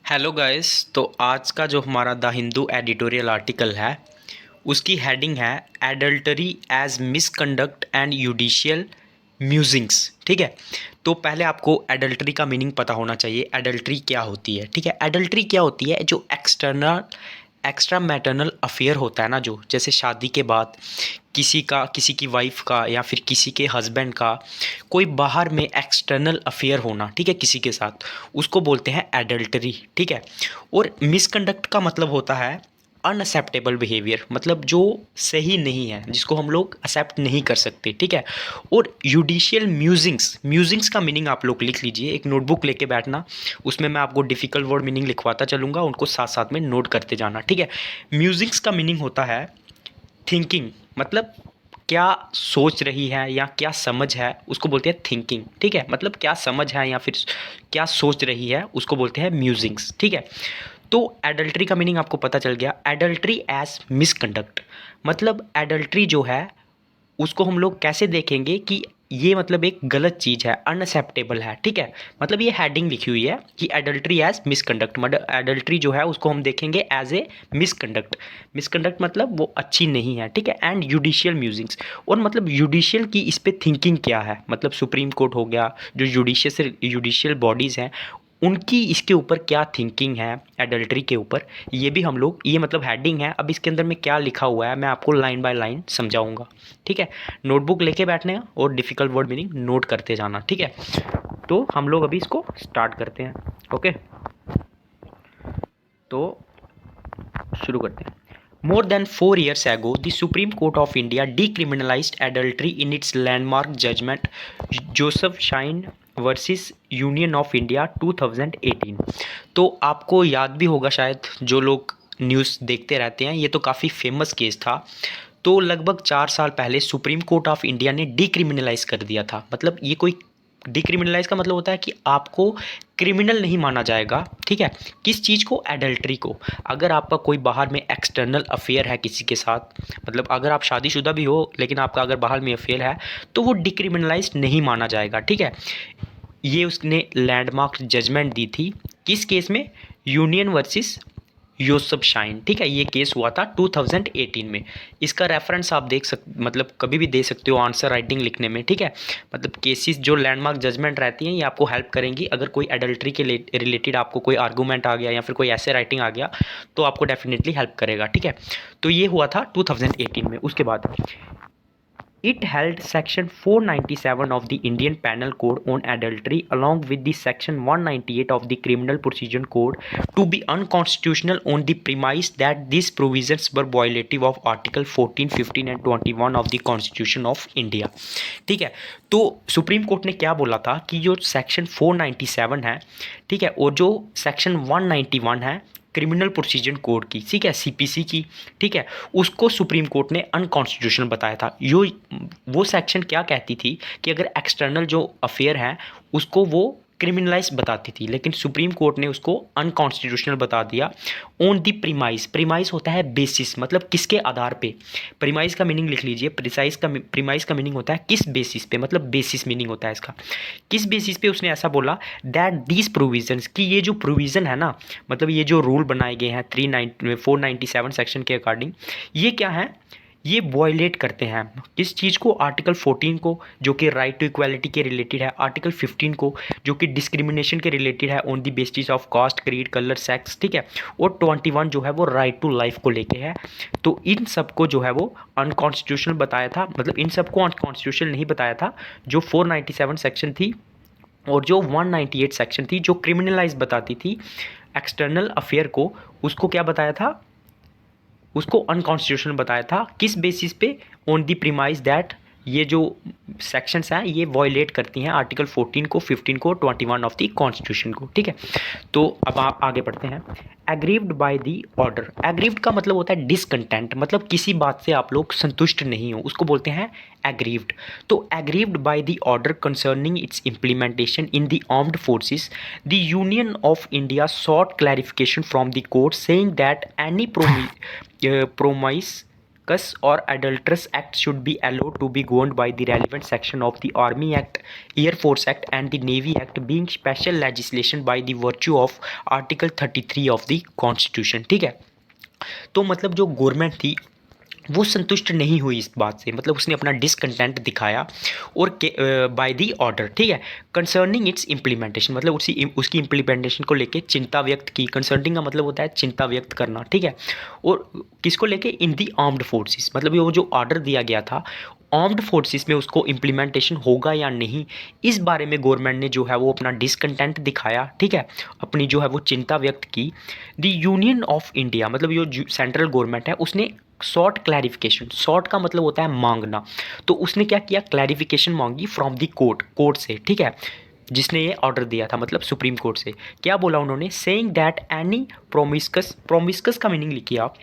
Hello guys. तो आज का जो हमारा द हिंदू एडिटोरियल आर्टिकल है उसकी हेडिंग है adultery as misconduct and judicial musings. ठीक है। तो पहले आपको एडल्टरी का मीनिंग पता होना चाहिए। एडल्टरी क्या होती है? ठीक है, एडल्टरी क्या होती है? जो एक्स्ट्रा मैटरनल अफेयर होता है ना, जो जैसे शादी के बाद किसी की वाइफ का या फिर किसी के हस्बैंड का कोई बाहर में एक्सटर्नल अफेयर होना, ठीक है, किसी के साथ, उसको बोलते हैं एडल्टरी। ठीक है। और मिसकंडक्ट का मतलब होता है अनअसेप्टेबल बिहेवियर, मतलब जो सही नहीं है, जिसको हम लोग एक्सेप्ट नहीं कर सकते। ठीक है। और जुडिशियल म्यूजिंग्स का मीनिंग आप लोग लिख लीजिए, एक नोटबुक लेके बैठना, उसमें मैं आपको डिफ़िकल्ट वर्ड मीनिंग लिखवाता चलूँगा, उनको साथ साथ में नोट करते जाना। ठीक है। म्यूजिंग्स का मीनिंग होता है थिंकिंग, मतलब क्या सोच रही है या क्या समझ है, उसको बोलते हैं थिंकिंग। ठीक है। मतलब क्या समझ है या फिर क्या सोच रही है, उसको बोलते हैं म्यूजिंग्स। ठीक है। तो एडल्ट्री का मीनिंग आपको पता चल गया। एडल्ट्री एज मिसकंडक्ट, मतलब एडल्ट्री जो है उसको हम लोग कैसे देखेंगे कि ये मतलब एक गलत चीज़ है, अनअसेप्टेबल है। ठीक है। मतलब ये हेडिंग लिखी हुई है कि एडल्ट्री एज मिसकंडक्ट, मतलब एडल्ट्री जो है उसको हम देखेंगे एज ए मिसकंडक्ट। मिसकंडक्ट मतलब वो अच्छी नहीं है। ठीक है। एंड जुडिशियल म्यूजिंग्स, और मतलब जुडिशियल की इस पे थिंकिंग क्या है, मतलब सुप्रीम कोर्ट हो गया, जो जुडिशियल बॉडीज़ हैं, उनकी इसके ऊपर क्या थिंकिंग है एडल्ट्री के ऊपर, ये भी हम लोग, ये मतलब हेडिंग है। अब इसके अंदर में क्या लिखा हुआ है मैं आपको लाइन बाय लाइन समझाऊंगा। ठीक है। नोटबुक लेके बैठने का और डिफ़िकल्ट वर्ड मीनिंग नोट करते जाना। ठीक है। तो हम लोग अभी इसको स्टार्ट करते हैं। ओके, तो शुरू करते हैं। More than 4 years ago, the Supreme Court of India decriminalized adultery in its landmark judgment, Joseph Shine versus union of India 2018। तो आपको याद भी होगा शायद, जो लोग न्यूज़ देखते रहते हैं, ये तो काफ़ी फेमस केस था। तो लगभग 4 साल पहले सुप्रीम कोर्ट ऑफ इंडिया ने डिक्रिमिनलाइज कर दिया था। मतलब ये कोई, डिक्रिमिनलाइज का मतलब होता है कि आपको क्रिमिनल नहीं माना जाएगा। ठीक है। किस चीज़ को? एडल्ट्री को। अगर आपका कोई बाहर में एक्सटर्नल अफेयर है किसी के साथ, मतलब अगर आप शादीशुदा भी हो लेकिन आपका अगर बाहर में अफेयर है, तो वो डिक्रिमिनलाइज नहीं माना जाएगा। ठीक है। ये उसने लैंडमार्क जजमेंट दी थी किस केस में? Union versus Yusuf shine. ठीक है। ये केस हुआ था 2018 में। इसका रेफरेंस आप देख मतलब कभी भी दे सकते हो आंसर राइटिंग लिखने में। ठीक है। मतलब केसेस जो लैंडमार्क जजमेंट रहती हैं, ये आपको हेल्प करेंगी। अगर कोई एडल्ट्री के रिलेटेड आपको कोई आर्गूमेंट आ गया या फिर कोई ऐसे राइटिंग आ गया, तो आपको डेफिनेटली हेल्प करेगा। ठीक है। तो ये हुआ था 2018 में। उसके बाद it held Section 497 of the Indian Penal Code on adultery along with the Section 198 of the Criminal Procedure Code to be unconstitutional on the premise that these provisions were violative of Article 14, 15 and 21 of the Constitution of India। ठीक है। तो supreme court ने क्या बोला था कि जो section 497 है, ठीक है, और जो सेक्शन 191 है क्रिमिनल प्रोसीजर कोड की, ठीक है, सीपीसी की, ठीक है, उसको सुप्रीम कोर्ट ने अनकॉन्स्टिट्यूशनल बताया था। यो वो सेक्शन क्या कहती थी कि अगर एक्सटर्नल जो अफेयर है उसको वो क्रिमिनलाइज बताती थी, लेकिन सुप्रीम कोर्ट ने उसको अनकॉन्स्टिट्यूशनल बता दिया। ऑन दी प्रीमाइज, प्रीमाइज होता है बेसिस, मतलब किसके आधार पे। प्रीमाइज का मीनिंग लिख लीजिए। प्रीमाइज का मीनिंग होता है किस बेसिस पे, मतलब बेसिस मीनिंग होता है इसका। किस बेसिस पे उसने ऐसा बोला? दैट दीज प्रोविजंस, कि ये जो प्रोविज़न है ना, मतलब ये जो रूल बनाए गए हैं 497 सेक्शन के अकॉर्डिंग, ये क्या है? ये वॉयलेट करते हैं किस चीज़ को? आर्टिकल 14 को, जो कि राइट टू इक्वालिटी के रिलेटेड है। आर्टिकल 15 को, जो कि डिस्क्रिमिनेशन के रिलेटेड है on the basis of caste, creed, colour, sex. ठीक है। और 21 जो है वो राइट टू लाइफ को लेके है। तो इन सब को जो है वो अनकॉन्स्टिट्यूशनल बताया था, मतलब इन सब को अनकॉन्स्टिट्यूशनल नहीं बताया था। जो 497 सेक्शन थी और जो 198 सेक्शन थी, जो क्रिमिनलाइज बताती थी एक्सटर्नल अफेयर को, उसको क्या बताया था? उसको अनकॉन्स्टिट्यूशनल बताया था। किस बेसिस पे? ऑन द प्रीमाइज दैट ये जो सेक्शंस हैं ये वॉयलेट करती हैं आर्टिकल 14 को, 15 को, 21 ऑफ द कॉन्स्टिट्यूशन को। ठीक है। तो अब आप आगे पढ़ते हैं। Aggrieved by the order, aggrieved का मतलब होता है डिसकंटेंट, मतलब किसी बात से आप लोग संतुष्ट नहीं हो, उसको बोलते हैं एग्रीव्ड। तो aggrieved by the order concerning its implementation in the armed forces, the Union of India sought clarification from the court saying that any promise promiscuous or adulterous act should be allowed to be governed by the relevant section of the Army Act, Air Force Act and the Navy Act, being special legislation by the virtue of Article 33 of the Constitution। ठीक है, तो मतलब जो government थी वो संतुष्ट नहीं हुई इस बात से, मतलब उसने अपना डिसकंटेंट दिखाया और बाय द ऑर्डर, ठीक है, कंसर्निंग इट्स इम्प्लीमेंटेशन, मतलब उसकी इम्प्लीमेंटेशन को लेके चिंता व्यक्त की। कंसर्निंग का मतलब होता है चिंता व्यक्त करना, ठीक है, और किसको लेके, इन दी आर्म्ड फोर्सेस, मतलब वो जो ऑर्डर दिया गया था आर्म्ड फोर्सेस में उसको इम्प्लीमेंटेशन होगा या नहीं, इस बारे में गवर्नमेंट ने जो है वो अपना डिसकंटेंट दिखाया, ठीक है, अपनी जो है वो चिंता व्यक्त की। द यूनियन ऑफ इंडिया, मतलब जो सेंट्रल गवर्नमेंट है उसने शॉर्ट क्लैरिफिकेशन, शॉर्ट का मतलब होता है मांगना, तो उसने क्या किया, क्लैरिफिकेशन मांगी फ्रॉम द कोर्ट से, ठीक है, जिसने ये ऑर्डर दिया था, मतलब सुप्रीम कोर्ट से। क्या बोला उन्होंने, सेइंग दैट एनी प्रोमिस्कस का मीनिंग लिखिए आप।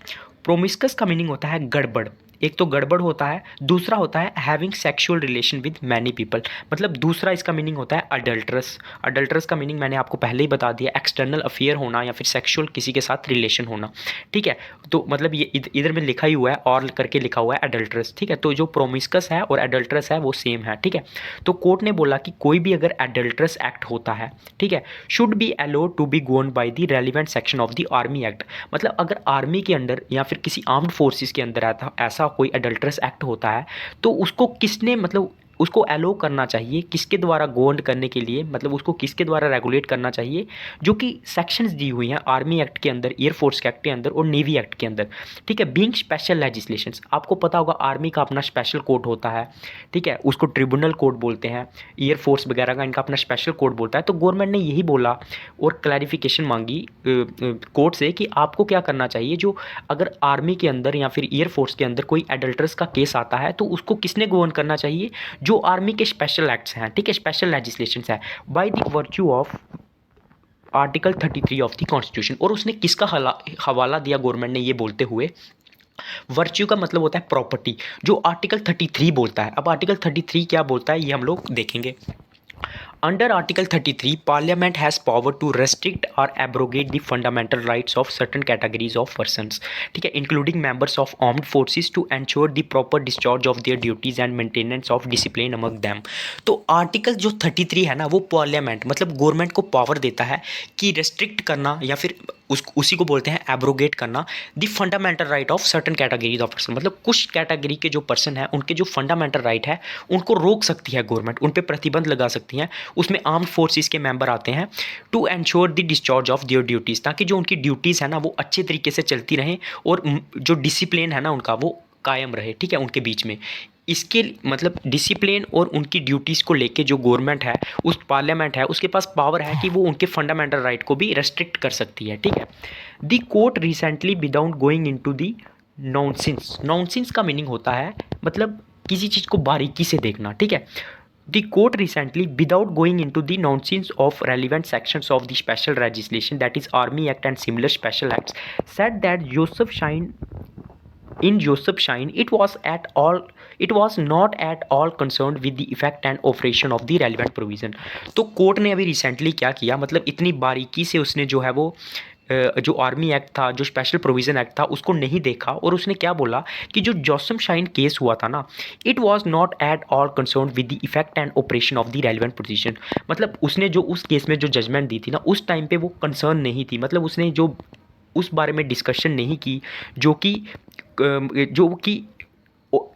प्रोमिस्कस का मीनिंग होता है गड़बड़, एक तो गड़बड़ होता है, दूसरा होता है having sexual relation with many people, मतलब दूसरा इसका मीनिंग होता है अडल्ट्रस। अडल्ट्रस का मीनिंग मैंने आपको पहले ही बता दिया, एक्सटर्नल अफेयर होना या फिर सेक्सुअल किसी के साथ रिलेशन होना, ठीक है, तो मतलब ये इधर में लिखा ही हुआ है और करके लिखा हुआ है अडल्ट्रस, ठीक है, तो जो प्रोमिस्कस है और अडल्ट्रस है वो सेम है, ठीक है। तो कोर्ट ने बोला कि कोई भी अगर अडल्ट्रस एक्ट होता है, ठीक है, should be allowed to be gone by the relevant section of the Army Act, मतलब अगर आर्मी के अंदर या फिर किसी आर्म्ड फोर्सेस के अंदर ऐसा कोई अडल्ट्रस एक्ट होता है तो उसको किसने, मतलब उसको अलो करना चाहिए, किसके द्वारा गवर्न करने के लिए, मतलब उसको किसके द्वारा रेगुलेट करना चाहिए, जो कि सेक्शंस दी हुई हैं आर्मी एक्ट के अंदर, एयर फोर्स एक्ट के अंदर और नेवी एक्ट के अंदर, ठीक है, बीइंग स्पेशल लेजिस्लेशंस। आपको पता होगा आर्मी का अपना स्पेशल कोर्ट होता है, ठीक है, उसको ट्रिब्यूनल कोर्ट बोलते हैं, एयर फोर्स वगैरह का इनका अपना स्पेशल कोर्ट बोलता है। तो गवर्नमेंट ने यही बोला और क्लैरिफिकेशन मांगी कोर्ट से कि आपको क्या करना चाहिए, जो अगर आर्मी के अंदर या फिर एयर फोर्स के अंदर कोई एडल्ट्रस का केस आता है तो उसको किसने गवर्न करना चाहिए, जो आर्मी के स्पेशल एक्ट्स हैं, ठीक है, स्पेशल लेजिस्लेशंस है, by the virtue of article 33 of the constitution. और उसने किसका हवाला दिया गवर्नमेंट ने ये बोलते हुए, वर्च्यू का मतलब होता है प्रॉपर्टी, जो आर्टिकल 33 बोलता है। अब आर्टिकल 33 क्या बोलता है ये हम लोग देखेंगे। Under Article 33, Parliament has power to restrict or abrogate the fundamental rights of certain categories of persons, ठीक है, including members of armed forces to ensure the proper discharge of their duties and maintenance of discipline among them। तो article जो 33 है ना, वो parliament मतलब government को power देता है कि रेस्ट्रिक्ट करना या फिर उसी को बोलते हैं एब्रोगेट करना, the fundamental right of certain categories of person, मतलब कुछ कैटेगरी के जो पर्सन हैं उनके जो फंडामेंटल राइट है उनको रोक सकती है गवर्नमेंट, उन पे प्रतिबंध लगा सकती हैं। उसमें आर्म्ड फोर्सेस के मेंबर आते हैं, to ensure the discharge of their duties, ताकि जो उनकी ड्यूटीज़ है ना वो अच्छे तरीके से चलती रहें और जो डिसिप्लिन है ना उनका वो कायम रहे, ठीक है, उनके बीच में। इसके मतलब डिसिप्लिन और उनकी ड्यूटीज़ को लेके जो गवर्नमेंट है, उस पार्लियामेंट है, उसके पास पावर है कि वो उनके फंडामेंटल राइट को भी रेस्ट्रिक्ट कर सकती है, ठीक है। The court recently without going into the nonsense, nonsense का मीनिंग होता है मतलब किसी चीज़ को बारीकी से देखना, ठीक है। The court recently, without going into the nonsense of relevant sections of the special legislation, that is Army Act and similar special acts, said that Joseph Shine, it was not at all concerned with the effect and operation of the relevant provision। तो court ने अभी recently क्या किया, मतलब इतनी बारीकी से उसने जो है वो जो आर्मी एक्ट था, जो स्पेशल प्रोविज़न एक्ट था, उसको नहीं देखा और उसने क्या बोला कि जो जोसेफ शाइन केस हुआ था ना, it was not at all concern with the effect and operation of the relevant position, मतलब उसने जो उस केस में जो जजमेंट दी थी ना उस टाइम पे वो कंसर्न नहीं थी, मतलब उसने जो उस बारे में डिस्कशन नहीं की जो कि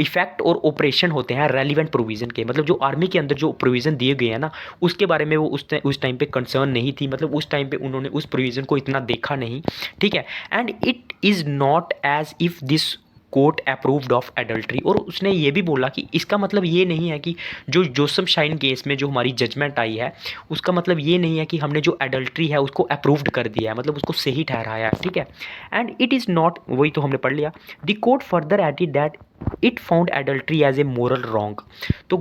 इफेक्ट और ऑपरेशन होते हैं रेलिवेंट प्रोविज़न के, मतलब जो आर्मी के अंदर जो प्रोविज़न दिए गए हैं ना उसके बारे में वो उस टाइम पे कंसर्न नहीं थी, मतलब उस टाइम पे उन्होंने उस प्रोविज़न को इतना देखा नहीं, ठीक है। And it is not as if this court approved of adultery, और उसने ये भी बोला कि इसका मतलब ये नहीं है कि जो जोसेफ शाइन केस में जो हमारी जजमेंट आई है उसका मतलब ये नहीं है कि हमने जो एडल्ट्री है उसको अप्रूव्ड कर दिया है, मतलब उसको सही ठहराया है, ठीक है। एंड इट इज़ नॉट, वही तो हमने पढ़ लिया। The court further added that it found adultery as a moral wrong. तो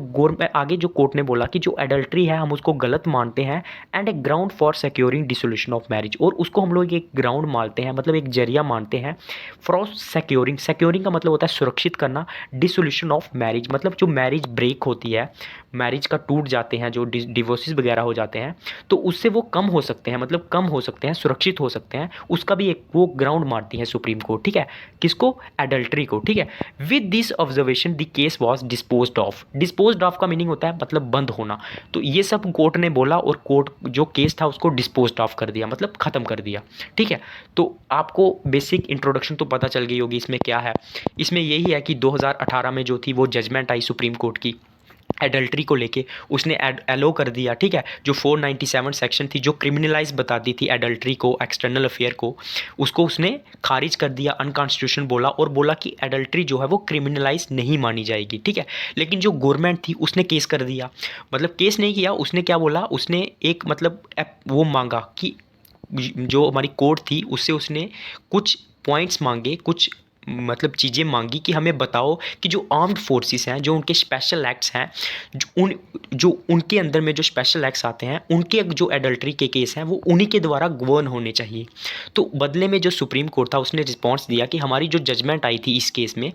आगे जो कोर्ट ने बोला कि जो एडल्ट्री है हम उसको गलत मानते हैं, and A ground for securing dissolution of marriage, और उसको हम लोग एक ग्राउंड मानते हैं, मतलब एक जरिया मानते हैं फॉर सिक्योरिंग। सिक्योरिंग का मतलब होता है सुरक्षित करना, डिसोल्यूशन ऑफ मैरिज मतलब जो मैरिज ब्रेक होती है, मैरिज का टूट जाते हैं, जो डिवोर्सेस वगैरह हो जाते हैं, तो उससे वो कम हो सकते हैं, मतलब कम हो सकते हैं, सुरक्षित हो सकते हैं, उसका भी एक वो ग्राउंड मारती है सुप्रीम कोर्ट, ठीक है, किसको, एडल्ट्री को, ठीक है। With this observation the case was disposed of. Disposed of का मीनिंग होता है मतलब बंद होना, तो ये सब कोर्ट ने बोला और कोर्ट जो केस था उसको डिस्पोज्ड ऑफ कर दिया, मतलब ख़त्म कर दिया, ठीक है। तो आपको बेसिक इंट्रोडक्शन तो पता चल गई होगी इसमें क्या है। इसमें यही है कि 2018 में जो थी वो जजमेंट आई सुप्रीम कोर्ट की एडल्ट्री को लेके, उसने एलो कर दिया, ठीक है। जो 497 सेक्शन थी जो क्रिमिनलाइज बताती थी एडल्ट्री को, एक्सटर्नल अफेयर को, उसको उसने खारिज कर दिया, अनकॉन्स्टिट्यूशनल बोला, और बोला कि एडल्ट्री जो है वो क्रिमिनलाइज नहीं मानी जाएगी, ठीक है। लेकिन जो गवर्नमेंट थी उसने केस कर दिया, मतलब केस नहीं किया, उसने क्या बोला, उसने एक मतलब वो मांगा कि जो हमारी कोर्ट थी उससे उसने कुछ पॉइंट्स मांगे, कुछ मतलब चीज़ें मांगी कि हमें बताओ कि जो आर्म्ड फोर्सेस हैं, जो उनके स्पेशल एक्ट्स हैं, जो उनके अंदर में जो स्पेशल एक्ट्स आते हैं, उनके जो एडल्ट्री के केस हैं वो उन्हीं के द्वारा गवर्न होने चाहिए। तो बदले में जो सुप्रीम कोर्ट था उसने रिस्पॉन्स दिया कि हमारी जो जजमेंट आई थी इस केस में,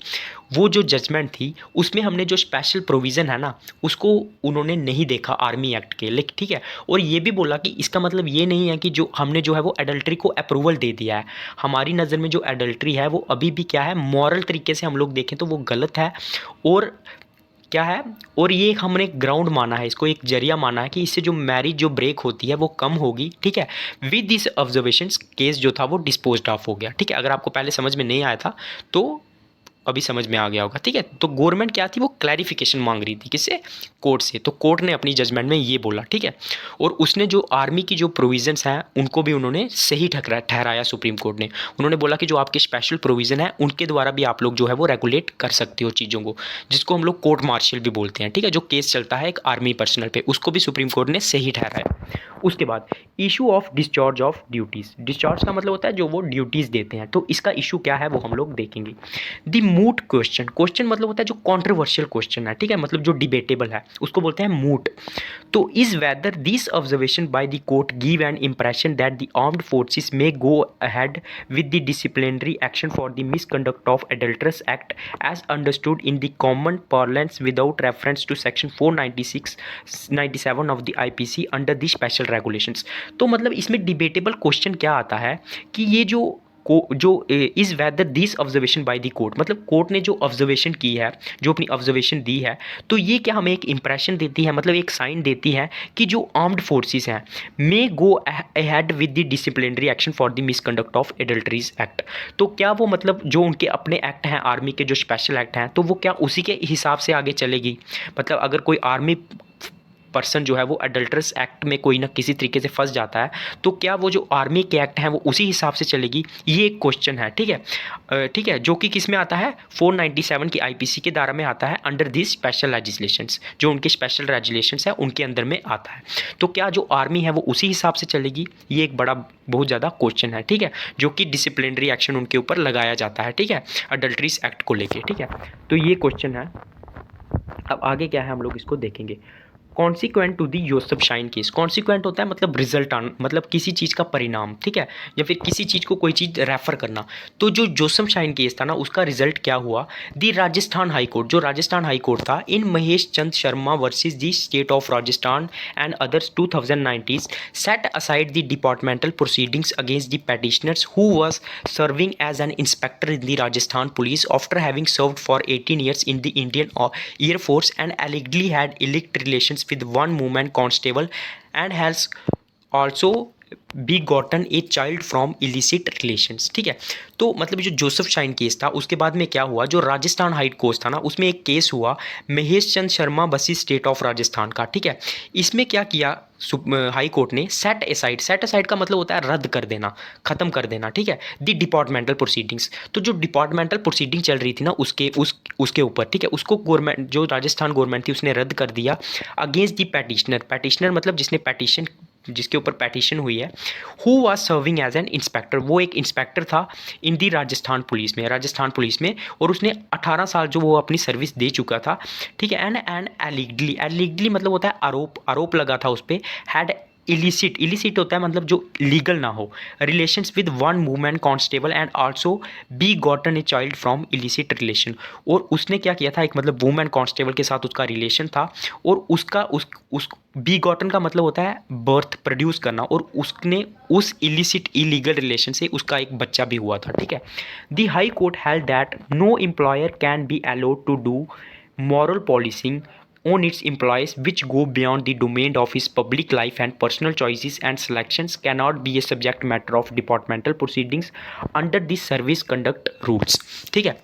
वो जो जजमेंट थी उसमें हमने जो स्पेशल प्रोविज़न है ना उसको उन्होंने नहीं देखा आर्मी एक्ट के, लेकिन ठीक है। और ये भी बोला कि इसका मतलब ये नहीं है कि जो हमने जो है वो एडल्ट्री को अप्रूवल दे दिया है। हमारी नज़र में जो एडल्ट्री है वो अभी भी क्या है, मॉरल तरीके से हम लोग देखें तो वो गलत है, और क्या है, और ये हमने ग्राउंड माना है, इसको एक जरिया माना है कि इससे जो मैरिज जो ब्रेक होती है वो कम होगी, ठीक है। विद दिस ऑब्जर्वेशंस केस जो था वो डिस्पोज्ड ऑफ हो गया, ठीक है। अगर आपको पहले समझ में नहीं आया था तो अभी समझ में आ गया होगा, ठीक है। तो गवर्नमेंट क्या थी, वो क्लैरिफिकेशन मांग रही थी, किससे, कोर्ट से। तो कोर्ट ने अपनी जजमेंट में ये बोला, ठीक है। और उसने जो आर्मी की जो प्रोविजंस हैं उनको भी उन्होंने सही ठहराया सुप्रीम कोर्ट ने। उन्होंने बोला कि जो आपके स्पेशल प्रोविज़न है उनके द्वारा भी आप लोग जो है वो रेगुलेट कर सकते हो चीज़ों को, जिसको हम लोग कोर्ट मार्शल भी बोलते हैं, ठीक है। जो केस चलता है एक आर्मी पर्सनल पे, उसको भी सुप्रीम कोर्ट ने सही ठहराया। उसके बाद issue of discharge of duties. Discharge का मतलब होता है जो वो ड्यूटीज़ देते हैं, तो इसका इशू क्या है वो हम लोग देखेंगे। द मूट क्वेश्चन, क्वेश्चन मतलब होता है जो कॉन्ट्रोवर्शियल क्वेश्चन है, ठीक है, मतलब जो डिबेटेबल है उसको बोलते हैं मूट। तो is whether this observation by the court give an impression that the armed forces may go ahead with the disciplinary action for the misconduct of adulterous act as understood in the common parlance without reference to section 497 of the IPC under the special regulations. तो मतलब इसमें debatable question क्या आता है कि ये जो is whether this observation by the court, मतलब कोर्ट ने जो ऑब्जर्वेशन की है, जो अपनी ऑब्जर्वेशन दी है, तो ये क्या हमें एक इंप्रेशन देती है, मतलब एक साइन देती है कि जो आर्म्ड फोर्सेस हैं may go ahead with the disciplinary action for the misconduct of adulterous act. तो क्या वो मतलब जो उनके अपने एक्ट हैं आर्मी के, जो स्पेशल एक्ट हैं, तो वो क्या उसी के हिसाब से आगे चलेगी। मतलब अगर कोई आर्मी पर्सन जो है वो अडल्ट्रस एक्ट में कोई ना किसी तरीके से फंस जाता है, तो क्या वो जो आर्मी के एक्ट हैं वो उसी हिसाब से चलेगी, ये एक क्वेश्चन है, ठीक है। ठीक है, जो कि किस में आता है, 497 की आईपीसी के दायरा में आता है, अंडर दिस स्पेशल लेजिस्लेशंस, जो उनके स्पेशल रेगुलेशंस है उनके अंदर में आता है। तो क्या जो आर्मी है वो उसी हिसाब से चलेगी, ये एक बड़ा बहुत ज़्यादा क्वेश्चन है, ठीक है, जो कि डिसिप्लिनरी एक्शन उनके ऊपर लगाया जाता है, ठीक है, अडल्ट्रीज एक्ट को लेके, ठीक है। तो ये क्वेश्चन है। अब आगे क्या है हम लोग इसको देखेंगे। Consequent to the Joseph Shine case. Consequent होता है मतलब रिजल्ट आन, मतलब किसी चीज़ का परिणाम, ठीक है, या फिर किसी चीज़ को कोई चीज़ रेफर करना। तो जो जोसेफ शाइन केस था ना उसका रिजल्ट क्या हुआ, दी राजस्थान हाई कोर्ट, जो राजस्थान हाई कोर्ट था, in Mahesh Chand Sharma versus the state of Rajasthan and others 2019 set aside the departmental proceedings against the petitioners who was serving as an inspector in the Rajasthan police after having served for 18 years in the Indian Air Force and allegedly had illicit relations with one woman constable and has also begotten a child from illicit relations, ठीक है। तो मतलब जो Joseph Shine case था उसके बाद में क्या हुआ, जो राजस्थान हाई कोर्ट था ना उसमें एक केस हुआ महेश चंद शर्मा बसी स्टेट ऑफ राजस्थान का, ठीक है। इसमें क्या किया हाई कोर्ट ने, सेट असाइड, सेट असाइड का मतलब होता है रद्द कर देना, खत्म कर देना, ठीक है, द डिपार्टमेंटल प्रोसीडिंग्स। तो जो डिपार्टमेंटल प्रोसीडिंग चल रही थी ना उसके ऊपर, ठीक है, उसको गवर्नमेंट, जो राजस्थान गवर्नमेंट थी उसने रद्द कर दिया अगेंस्ट द पैटिशनर। पैटिशनर मतलब जिसने पैटिशन जिसके ऊपर पेटिशन हुई है, who was serving as an inspector, वो एक इंस्पेक्टर था इन दी राजस्थान पुलिस में, और उसने 18 साल जो वो अपनी सर्विस दे चुका था, ठीक है। एंड एलिगली मतलब होता है आरोप लगा था उस पर, हैड इलिसिट होता है मतलब जो लीगल ना हो, relations with one women constable and also be gotten a child from illicit relation, और उसने क्या किया था, एक मतलब वुमेन कांस्टेबल के साथ उसका रिलेशन था, और उसका उस बी गॉटन का मतलब होता है बर्थ, प्रोड्यूस करना, और उसने उस इलिसिट इलीगल रिलेशन से उसका एक बच्चा भी हुआ था, ठीक है। The high court held that no employer can be allowed to do moral policing on its employees which go beyond the domain of his public life, and personal choices and selections cannot be a subject matter of departmental proceedings under the service conduct rules, ठीक है।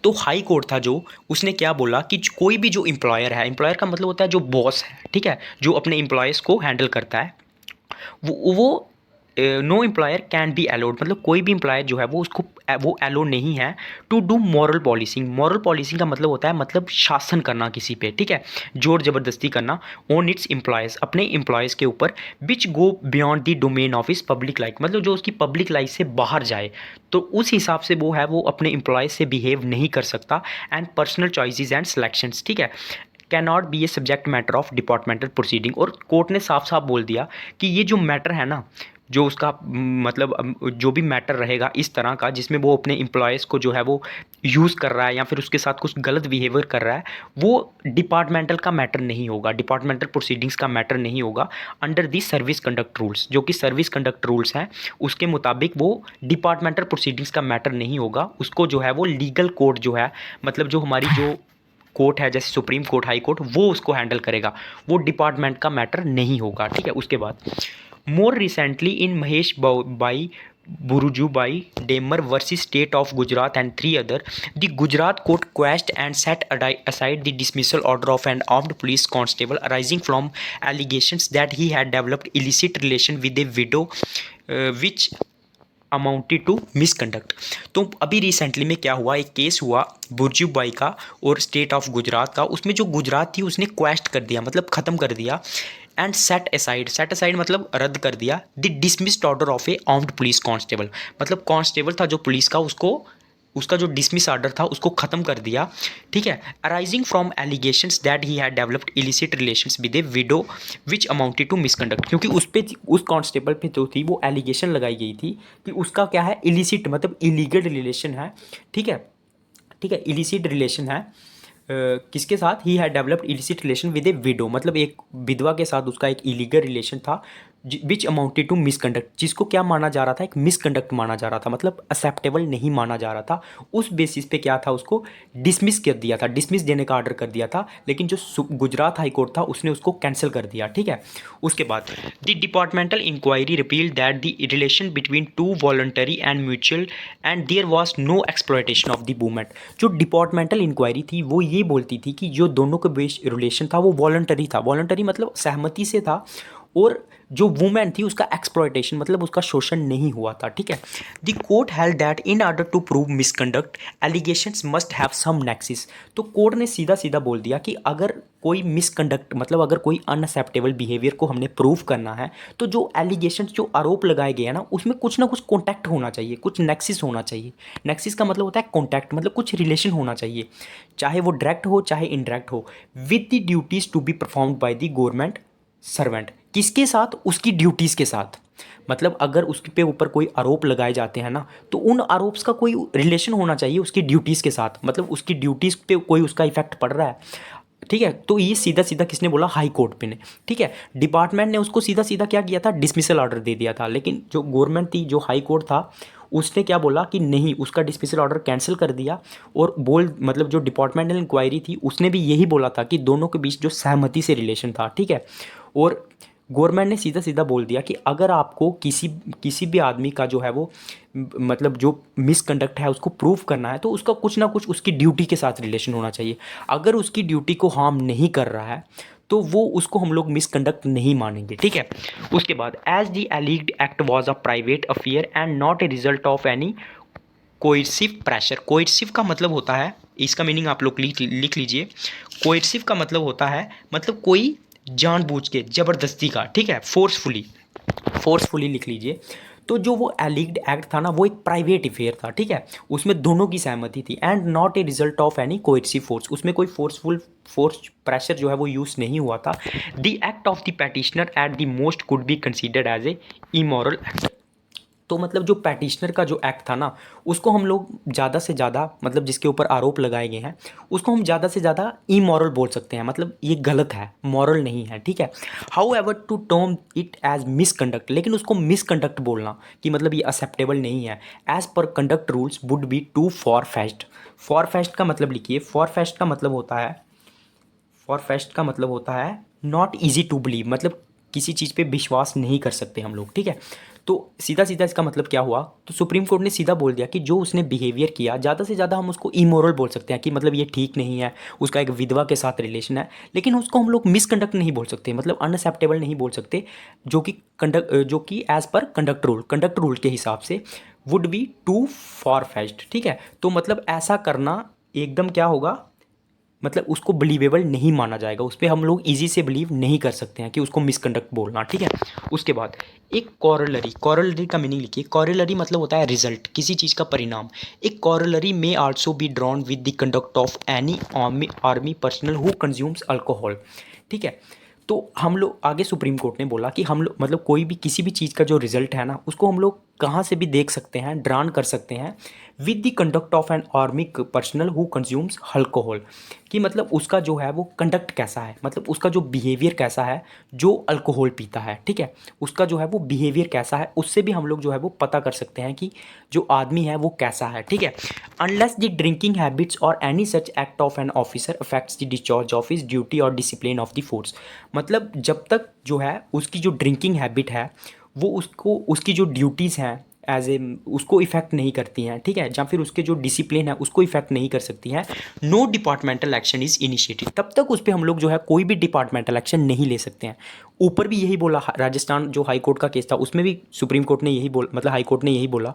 तो high court था जो, उसने क्या बोला कि कोई भी जो एम्प्लॉयर है, एम्प्लॉयर का मतलब होता है जो बॉस है, ठीक है, जो अपने एम्प्लॉयज़ को हैंडल करता है, वो no employer can be allowed, मतलब कोई भी एम्प्लॉयर जो है वो अलाउड नहीं है टू डू मॉरल पॉलिसिंग का मतलब होता है मतलब शासन करना किसी पे, ठीक है, जोर ज़बरदस्ती करना, ऑन इट्स एम्प्लॉयज़, अपने एम्प्लॉयज़ के ऊपर, which go beyond the domain of his public life, मतलब जो उसकी पब्लिक लाइफ से बाहर जाए, तो उस हिसाब से वो है वो अपने एम्प्लॉयज़ से बिहेव नहीं कर सकता, and personal choices and selections, ठीक है, can not be a subject matter of departmental proceeding. और कोर्ट ने साफ साफ बोल दिया कि ये जो मैटर है ना, जो उसका मतलब जो भी मैटर रहेगा इस तरह का जिसमें वो अपने एम्प्लॉयज़ को जो है वो यूज़ कर रहा है या फिर उसके साथ कुछ गलत बिहेवियर कर रहा है, वो डिपार्टमेंटल का मैटर नहीं होगा, डिपार्टमेंटल प्रोसीडिंग्स का मैटर नहीं होगा, under the service conduct rules, जो कि सर्विस कंडक्ट रूल्स हैं उसके मुताबिक वो डिपार्टमेंटल प्रोसीडिंग्स का मैटर नहीं होगा, उसको जो है वो लीगल कोर्ट जो है, मतलब जो हमारी जो कोर्ट है जैसे सुप्रीम कोर्ट, हाई कोर्ट, वो उसको हैंडल करेगा, वो डिपार्टमेंट का मैटर नहीं होगा, ठीक है। उसके बाद more recently in Mahesh by Burujubai Damer versus State of Gujarat and three other, the Gujarat court quashed and set aside the dismissal order of an armed police constable arising from allegations that he had developed illicit relation with a widow, which amounted to misconduct. तो अभी recently में क्या हुआ, एक case हुआ बुरजुबाई का और state of Gujarat का, उसमें जो गुजरात थी उसने क्वेश्ट कर दिया मतलब ख़त्म कर दिया, एंड सेट असाइड मतलब रद्द कर दिया, the dismissed order of A armed police constable, मतलब कांस्टेबल था जो पुलिस का, उसका जो डिसमिस ऑर्डर था उसको ख़त्म कर दिया, ठीक है। Arising from allegations that he had developed illicit relations with a widow which amounted to misconduct, क्योंकि उस कांस्टेबल पे जो थी वो एलिगेशन लगाई गई थी कि उसका क्या है, इलिसिट मतलब इलीगल रिलेशन है, ठीक है, इलिसिट रिलेशन है किसके साथ, ही had developed illicit relation with a window, मतलब एक विधवा के साथ उसका एक इलीगल रिलेशन था, विच अमाउंटेड टू मिसकंडक्ट, जिसको क्या माना जा रहा था, एक मिसकंडक्ट माना जा रहा था, मतलब एक्सेप्टेबल नहीं माना जा रहा था, उस बेसिस पे क्या था, उसको डिसमिस कर दिया था, डिसमिस देने का ऑर्डर कर दिया था, लेकिन जो गुजरात हाई कोर्ट था उसने उसको कैंसिल कर दिया, ठीक है। उसके बाद द डिपार्टमेंटल इंक्वायरी रिपील that the relation between two voluntary and mutual and there was no exploitation of the women. जो डिपार्टमेंटल इंक्वायरी थी वो ये बोलती थी कि जो दोनों का रिलेशन था वो वॉलंटरी था, वॉलंटरी मतलब सहमति से था, और जो वुमेन थी उसका एक्सप्लॉयटेशन मतलब उसका शोषण नहीं हुआ था, ठीक है। The court held that in order to prove misconduct allegations must have some nexus. तो कोर्ट ने सीधा सीधा बोल दिया कि अगर कोई मिसकंडक्ट मतलब अगर कोई अनएक्सेप्टेबल बिहेवियर को हमने प्रूव करना है तो जो एलिगेशंस जो आरोप लगाए गए हैं ना उसमें कुछ ना कुछ कॉन्टैक्ट होना चाहिए, कुछ नेक्सिस होना चाहिए। नेक्सिस का मतलब होता है कॉन्टैक्ट, मतलब कुछ रिलेशन होना चाहिए, चाहे वो डायरेक्ट हो चाहे इनडायरेक्ट हो, with the duties to be performed by the government servant. किसके साथ, उसकी ड्यूटीज़ के साथ, मतलब अगर उसके पे ऊपर कोई आरोप लगाए जाते हैं ना तो उन आरोप्स का कोई रिलेशन होना चाहिए उसकी ड्यूटीज़ के साथ, मतलब उसकी ड्यूटीज़ पे कोई उसका इफेक्ट पड़ रहा है, ठीक है। तो ये सीधा सीधा किसने बोला, हाई कोर्ट पे ने, ठीक है। डिपार्टमेंट ने उसको सीधा सीधा क्या किया था, डिसमिसल ऑर्डर दे दिया था, लेकिन जो गवर्नमेंट थी, जो हाई कोर्ट था, उसने क्या बोला कि नहीं, उसका डिसमिसल ऑर्डर कैंसिल कर दिया, और मतलब जो डिपार्टमेंटल इंक्वायरी थी उसने भी यही बोला था कि दोनों के बीच जो सहमति से रिलेशन था, ठीक है। और गवर्नमेंट ने सीधा सीधा बोल दिया कि अगर आपको किसी भी आदमी का जो है वो मतलब जो मिसकंडक्ट है उसको प्रूव करना है तो उसका कुछ ना कुछ उसकी ड्यूटी के साथ रिलेशन होना चाहिए। अगर उसकी ड्यूटी को हार्म नहीं कर रहा है तो वो उसको हम लोग मिसकंडक्ट नहीं मानेंगे, ठीक है। उसके बाद as the alleged act was a private affair and not a result of any coercive pressure. Coercive का मतलब होता है, इसका मीनिंग आप लोग लिख लीजिए। कोएर्सिव का मतलब होता है मतलब कोई जानबूझ के, ज़बरदस्ती का, ठीक है, फोर्सफुली लिख लीजिए। तो जो वो एलिग्ड एक्ट था ना, वो एक प्राइवेट अफेयर था, ठीक है, उसमें दोनों की सहमति थी, and not a result of any coercive force, उसमें कोई फोर्स प्रेशर जो है वो यूज़ नहीं हुआ था। The act of the petitioner at the most could be considered as a immoral act. तो मतलब जो पैटिशनर का जो एक्ट था ना, उसको हम लोग ज़्यादा से ज़्यादा, मतलब जिसके ऊपर आरोप लगाए गए हैं, उसको हम ज़्यादा से ज़्यादा इमोरल बोल सकते हैं, मतलब ये गलत है, मॉरल नहीं है, ठीक है। However to term it as misconduct, लेकिन उसको मिसकंडक्ट बोलना कि मतलब ये एक्सेप्टेबल नहीं है, as per conduct rules would be too far fetched. Far fetched का मतलब लिखिए, फॉर फेस्ट का मतलब होता है, फॉर फेस्ट का मतलब होता है नॉट ईजी टू बिलीव, मतलब किसी चीज़ पे विश्वास नहीं कर सकते हम लोग, ठीक है। तो सीधा सीधा इसका मतलब क्या हुआ, तो सुप्रीम कोर्ट ने सीधा बोल दिया कि जो उसने बिहेवियर किया, ज़्यादा से ज़्यादा हम उसको इमोरल बोल सकते हैं कि मतलब ये ठीक नहीं है, उसका एक विधवा के साथ रिलेशन है, लेकिन उसको हम लोग मिसकंडक्ट नहीं बोल सकते, मतलब अनएक्सेप्टेबल नहीं बोल सकते, जो कि एज पर कंडक्ट रूल के हिसाब से would be too far fetched, ठीक है। तो मतलब ऐसा करना एकदम क्या होगा, मतलब उसको बिलीवेबल नहीं माना जाएगा, उस पर हम लोग इजी से बिलीव नहीं कर सकते हैं कि उसको मिसकंडक्ट बोलना, ठीक है। उसके बाद एक कॉरलरी का मीनिंग लिखिए। कॉरलरी मतलब होता है रिजल्ट, किसी चीज़ का परिणाम। एक कॉरलरी में also be drawn with the conduct of any army personnel who consumes alcohol, ठीक है। तो हम लोग आगे सुप्रीम कोर्ट ने बोला कि हम लोग मतलब कोई भी किसी भी चीज़ का जो रिजल्ट है ना, उसको हम लोग कहाँ से भी देख सकते हैं, ड्रान कर सकते हैं with the conduct of an army personnel who consumes alcohol, कि मतलब उसका जो है वो कंडक्ट कैसा है, मतलब उसका जो बिहेवियर कैसा है जो अल्कोहल पीता है, ठीक है, उसका जो है वो बिहेवियर कैसा है, उससे भी हम लोग जो है वो पता कर सकते हैं कि जो आदमी है वो कैसा है, ठीक है। अनलेस द ड्रिंकिंग हैबिट्स और any such act of an officer affects the discharge of his duty और डिसिप्लिन ऑफ द फोर्स, मतलब जब तक जो है उसकी जो ड्रिंकिंग हैबिट है वो उसको उसकी जो ड्यूटीज़ हैं एज ए उसको इफेक्ट नहीं करती हैं, ठीक है, या फिर उसके जो डिसिप्लिन है उसको इफेक्ट नहीं कर सकती हैं, no departmental action is initiated, तब तक उस पर हम लोग जो है कोई भी डिपार्टमेंटल एक्शन नहीं ले सकते हैं। ऊपर भी यही बोला, राजस्थान जो हाई कोर्ट का केस था उसमें भी सुप्रीम कोर्ट ने यही बोला, मतलब हाई कोर्ट ने यही बोला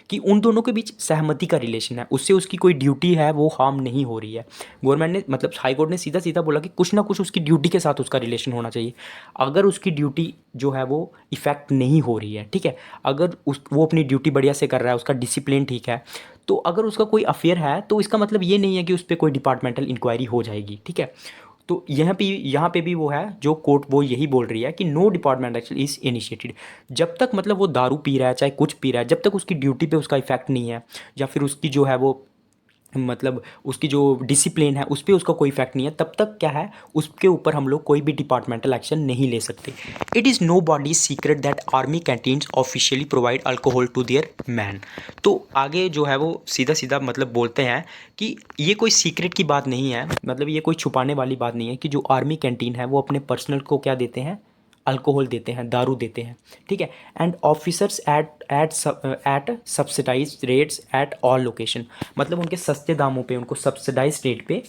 कि उन दोनों के बीच सहमति का रिलेशन है, उससे उसकी कोई ड्यूटी है वो हार्म नहीं हो रही है। गवर्नमेंट ने मतलब हाई कोर्ट ने सीधा सीधा बोला कि कुछ ना कुछ उसकी ड्यूटी के साथ उसका रिलेशन होना चाहिए। अगर उसकी ड्यूटी जो है वो इफेक्ट नहीं हो रही है, ठीक है, अगर वो अपनी ड्यूटी बढ़िया से कर रहा है, उसका डिसिप्लिन ठीक है, तो अगर उसका कोई अफेयर है तो इसका मतलब ये नहीं है कि उस पर कोई डिपार्टमेंटल इंक्वायरी हो जाएगी, ठीक है। तो यहाँ पे भी वो है जो कोर्ट वो यही बोल रही है कि no department action is initiated, जब तक मतलब वो दारू पी रहा है चाहे कुछ पी रहा है, जब तक उसकी ड्यूटी पे उसका इफेक्ट नहीं है, या फिर उसकी जो है वो मतलब उसकी जो डिसिप्लिन है उस पर उसका कोई इफेक्ट नहीं है, तब तक क्या है उसके ऊपर हम लोग कोई भी डिपार्टमेंटल एक्शन नहीं ले सकते। It is no body secret that army canteens officially provide alcohol to their man. तो आगे जो है वो सीधा सीधा मतलब बोलते हैं कि ये कोई सीक्रेट की बात नहीं है, मतलब ये कोई छुपाने वाली बात नहीं है कि जो आर्मी कैंटीन है वो अपने पर्सनल को क्या देते हैं, अल्कोहल देते हैं, दारू देते हैं, ठीक है। And officers at subsidise rates at all location, मतलब उनके सस्ते दामों पे, उनको सब्सिडाइज रेट पे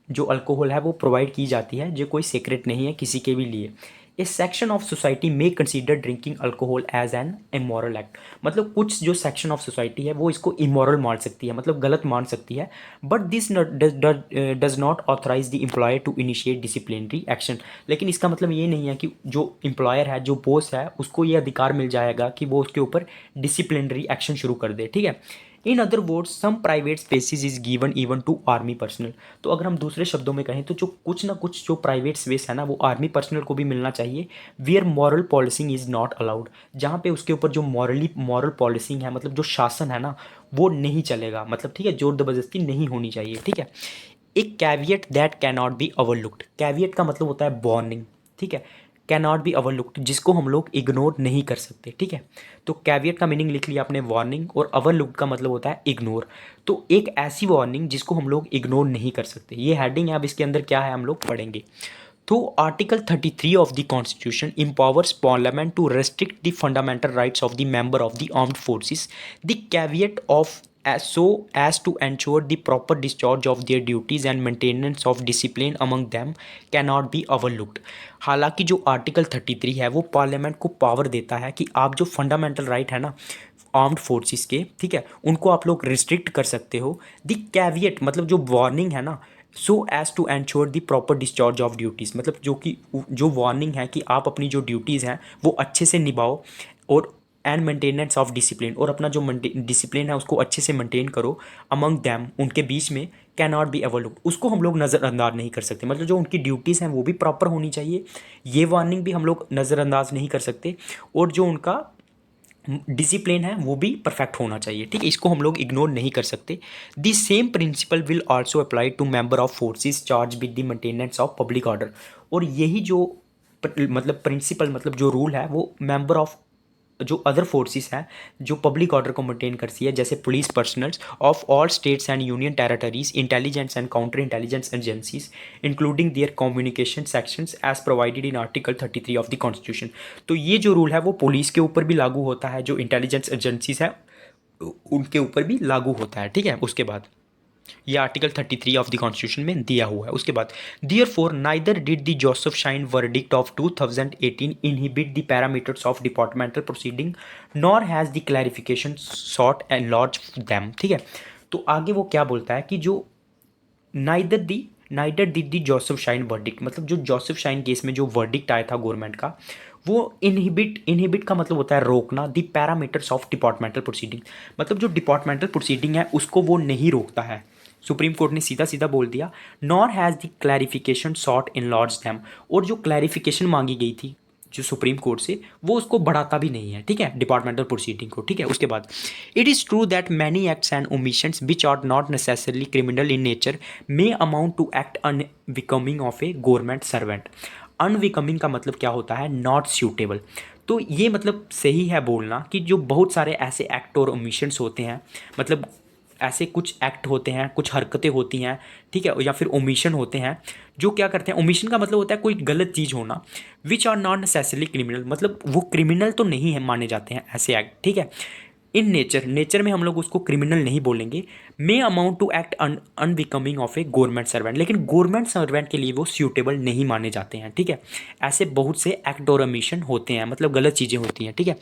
जो अल्कोहल है वो प्रोवाइड की जाती है, जो कोई सीक्रेट नहीं है किसी के भी लिए। ए सेक्शन ऑफ सोसाइटी में consider drinking alcohol as an immoral act, मतलब कुछ जो सेक्शन ऑफ सोसाइटी है वो इसको इमोरल मान सकती है, मतलब गलत मान सकती है, but this does not authorise the employer to initiate disciplinary action, लेकिन इसका मतलब ये नहीं है कि जो एम्प्लॉयर है, जो बॉस है, उसको ये अधिकार मिल जाएगा कि वो उसके ऊपर डिसिप्लिनरी एक्शन शुरू कर दे, ठीक है। In other words some private spaces is given even to army personnel, तो अगर हम दूसरे शब्दों में कहें तो जो कुछ ना कुछ जो प्राइवेट स्पेस है ना वो आर्मी पर्सनल को भी मिलना चाहिए, where moral policing is not allowed, जहाँ पे उसके ऊपर जो मॉरल पॉलिसिंग है, मतलब जो शासन है ना वो नहीं चलेगा, मतलब ठीक है, जोर ज़बरदस्ती नहीं होनी चाहिए, ठीक है। एक caveat that cannot be overlooked, caveat का मतलब होता है वार्निंग, ठीक है, कैनॉट बी ओवरलुक्ड जिसको हम लोग इग्नोर नहीं कर सकते, ठीक है। तो कैवियट का मीनिंग लिख लिया आपने वार्निंग, और ओवरलुक्ड का मतलब होता है इग्नोर, तो एक ऐसी वार्निंग जिसको हम लोग इग्नोर नहीं कर सकते, ये हेडिंग है, अब इसके अंदर क्या है हम लोग पढ़ेंगे। तो article 33 of the constitution empowers parliament to restrict the fundamental rights of the member of the armed forces, the caveat of as to ensure the proper discharge of their duties and maintenance of discipline among them cannot be overlooked। हालांकि जो article 33 है वो parliament को power देता है कि आप जो फंडामेंटल राइट है ना आर्म्ड फोर्सेस के, ठीक है, उनको आप लोग रिस्ट्रिक्ट कर सकते हो। द कैवियट मतलब जो वार्निंग है ना, so as to ensure the proper discharge of duties, मतलब जो वार्निंग है कि आप अपनी जो ड्यूटीज़ हैं वो अच्छे से निभाओ, और एंड मेंटेनेंस ऑफ डिसिप्लिन, और अपना जो डिसिप्लिन है उसको अच्छे से मेंटेन करो अमंग दैम, उनके बीच में, कैन नॉट बी ओवरलुक्ड, उसको हम लोग नज़रअंदाज नहीं कर सकते। मतलब जो उनकी ड्यूटीज़ हैं वो भी प्रॉपर होनी चाहिए, ये वार्निंग भी हम लोग नज़रअंदाज नहीं कर सकते, और जो उनका डिसिप्लिन है वो भी परफेक्ट होना चाहिए, ठीक है, इसको हम लोग इग्नोर नहीं कर सकते। The same principle will also apply to member of forces charge with the maintenance of public order, और यही जो मतलब प्रिंसिपल, मतलब जो रूल है वो मेंबर ऑफ जो अदर फोर्सेस हैं जो पब्लिक ऑर्डर को मेंटेन करती है, जैसे police personnels of all states and union territories, intelligence and counter intelligence agencies including their communication sections as provided in article 33 of the constitution. तो ये जो रूल है वो पुलिस के ऊपर भी लागू होता है, जो इंटेलिजेंस एजेंसीज है उनके ऊपर भी लागू होता है, ठीक है। उसके बाद ये आर्टिकल 33 ऑफ द कॉन्स्टिट्यूशन में दिया हुआ है। उसके बाद therefore neither did the Joseph Shine verdict of 2018 inhibit the parameters of departmental proceeding nor has the clarification sought enlarges them, ठीक है। तो आगे वो क्या बोलता है कि जो neither did the Joseph Shine verdict, मतलब जो जोसेफ शाइन केस में जो वर्डिक्ट आया था गवर्नमेंट का, वो इनहिबिट का मतलब होता है रोकना, the parameters of departmental proceeding, मतलब जो डिपार्टमेंटल प्रोसीडिंग है उसको वो नहीं रोकता है। सुप्रीम कोर्ट ने सीधा सीधा बोल दिया, nor has the clarification sought enlarged them, और जो क्लैरिफिकेशन मांगी गई थी जो सुप्रीम कोर्ट से, वो उसको बढ़ाता भी नहीं है, ठीक है, डिपार्टमेंटल प्रोसीडिंग को, ठीक है। उसके बाद it is true that many acts and omissions which are not necessarily criminal in nature may amount to act unbecoming of a government servant. Unbecoming का मतलब क्या होता है, नॉट सूटेबल। तो ये मतलब सही है बोलना कि जो बहुत सारे ऐसे एक्ट और ओमिशंस होते हैं, मतलब ऐसे कुछ एक्ट होते हैं, कुछ हरकतें होती हैं, ठीक है, या फिर ओमिशन होते हैं, जो क्या करते हैं, ओमिशन का मतलब होता है कोई गलत चीज़ होना, which are not necessarily criminal, मतलब वो क्रिमिनल तो नहीं है माने जाते हैं ऐसे एक्ट, ठीक है। इन नेचर में हम लोग उसको क्रिमिनल नहीं बोलेंगे। May amount to act unbecoming of a government servant, लेकिन गवर्नमेंट सर्वेंट के लिए वो सूटेबल नहीं माने जाते हैं, ठीक है। ऐसे बहुत से एक्ट और ओमिशन होते हैं, मतलब गलत चीज़ें होती हैं, ठीक है।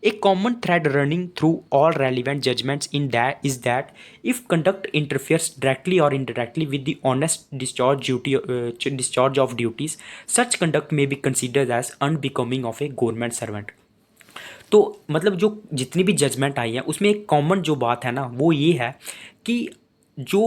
एक common thread running through all relevant judgments in that is that if conduct interferes directly or indirectly with the honest discharge of duties, such conduct may be considered as unbecoming of a government servant. तो मतलब जो जितनी भी judgement आई है उसमें एक common जो बात है ना वो ये है कि जो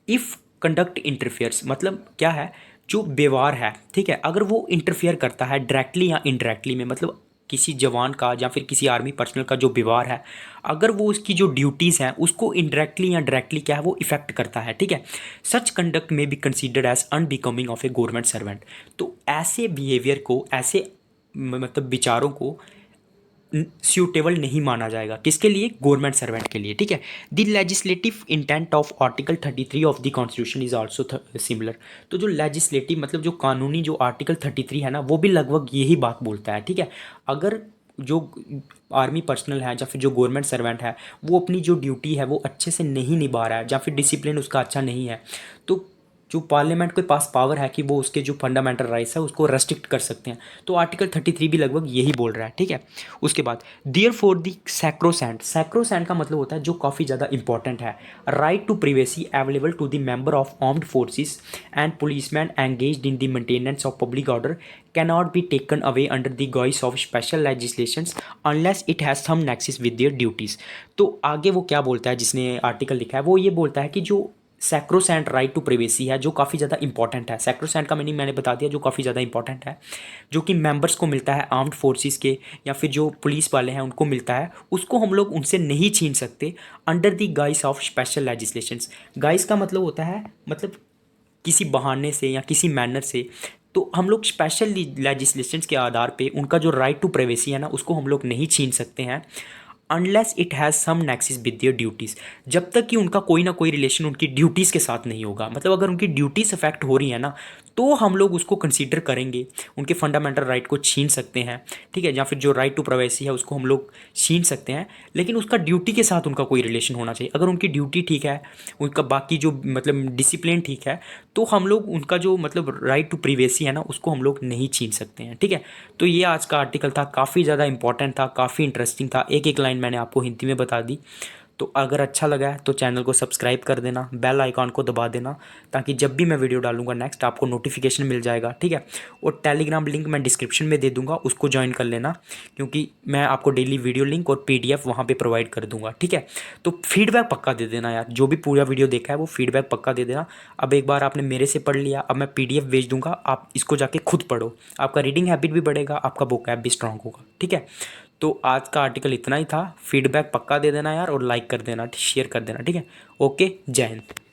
इफ़ कंडक्ट इंटरफेयर्स, मतलब क्या है, जो व्यवहार है, ठीक है, अगर वो इंटरफेयर करता है डायरेक्टली या इनडायरेक्टली में, मतलब किसी जवान का या फिर किसी आर्मी पर्सनल का जो व्यवहार है, अगर वो उसकी जो ड्यूटीज़ हैं उसको इनडायरेक्टली या डायरेक्टली क्या है वो इफेक्ट करता है, ठीक है, such conduct may be considered as unbecoming of a government servant. तो ऐसे बिहेवियर को, ऐसे मतलब विचारों को सूटेबल नहीं माना जाएगा, किसके लिए, गवर्नमेंट सर्वेंट के लिए, ठीक है। The legislative intent of article 33 of the constitution is also similar. तो जो लेजिस्लेटिव मतलब जो कानूनी जो आर्टिकल 33 है ना वो भी लगभग यही बात बोलता है, ठीक है। अगर जो आर्मी पर्सनल है या फिर जो गवर्नमेंट सर्वेंट है वो अपनी जो ड्यूटी है वो अच्छे से नहीं निभा रहा है या फिर डिसिप्लिन उसका अच्छा नहीं है, तो जो पार्लियामेंट के पास पावर है कि वो उसके जो फंडामेंटल राइट्स है उसको रेस्ट्रिक्ट कर सकते हैं। तो आर्टिकल 33 भी लगभग यही बोल रहा है, ठीक है। उसके बाद देयर फॉर दी सैक्रोसेंट का मतलब होता है जो काफ़ी ज़्यादा इंपॉर्टेंट है, right to privacy available to the member of armed forces and policeman engaged in the maintenance of public order cannot be taken away under the guise of special legislations unless it has some nexus with their duties। तो आगे वो क्या बोलता है, जिसने article लिखा है वो ये बोलता है कि जो सैक्रोसेंट राइट टू प्रिवेसी है जो काफ़ी ज़्यादा इंपॉर्टेंट है, सैक्रोसेंट का मीनिंग मैंने बता दिया, जो काफ़ी ज़्यादा इंपॉर्टेंट है, जो कि मेंबर्स को मिलता है आर्म्ड फोर्सेस के या फिर जो पुलिस वाले हैं उनको मिलता है, उसको हम लोग उनसे नहीं छीन सकते under the guys of special legislations. Guys का मतलब होता है मतलब किसी बहाने से या किसी मैनर से, तो हम लोग स्पेशल लेजिस्लेशंस के आधार पे उनका जो राइट टू प्राइवेसी है ना उसको हम लोग नहीं छीन सकते हैं unless it has some nexus with their duties, जब तक कि उनका कोई ना कोई रिलेशन उनकी ड्यूटीज़ के साथ नहीं होगा। मतलब अगर उनकी ड्यूटीज़ अफेक्ट हो रही है ना तो हम लोग उसको कंसीडर करेंगे, उनके फंडामेंटल राइट को छीन सकते हैं, ठीक है, या फिर जो राइट टू प्राइवेसी है उसको हम लोग छीन सकते हैं, लेकिन उसका ड्यूटी के साथ उनका कोई रिलेशन होना चाहिए। अगर उनकी ड्यूटी ठीक है, उनका बाकी जो मतलब डिसिप्लिन ठीक है, तो हम लोग उनका जो मतलब राइट टू प्राइवेसी है ना उसको हम लोग नहीं छीन सकते हैं, ठीक है। तो ये आज का आर्टिकल था, काफ़ी ज़्यादा इंपॉर्टेंट था, काफ़ी इंटरेस्टिंग था, एक एक लाइन मैंने आपको हिंदी में बता दी। तो तो अगर अच्छा लगा है तो चैनल को सब्सक्राइब कर देना, बेल आइकॉन को दबा देना, ताकि जब भी मैं वीडियो डालूंगा नेक्स्ट आपको नोटिफिकेशन मिल जाएगा, ठीक है। और टेलीग्राम लिंक मैं डिस्क्रिप्शन में दे दूंगा, उसको ज्वाइन कर लेना, क्योंकि मैं आपको डेली वीडियो लिंक और PDF वहाँ पे प्रोवाइड कर दूंगा, ठीक है। तो फीडबैक पक्का दे देना यार, जो भी पूरा वीडियो देखा है वो फीडबैक पक्का दे देना। अब एक बार आपने मेरे से पढ़ लिया, अब मैं PDF भेज दूंगा, आप इसको जाके खुद पढ़ो, आपका रीडिंग हैबिट भी बढ़ेगा, आपका वोकैब भी स्ट्रांग होगा, ठीक है। तो आज का आर्टिकल इतना ही था। फीडबैक पक्का दे देना यार, और लाइक कर देना, शेयर कर देना, ठीक है। ओके, जय हिंद।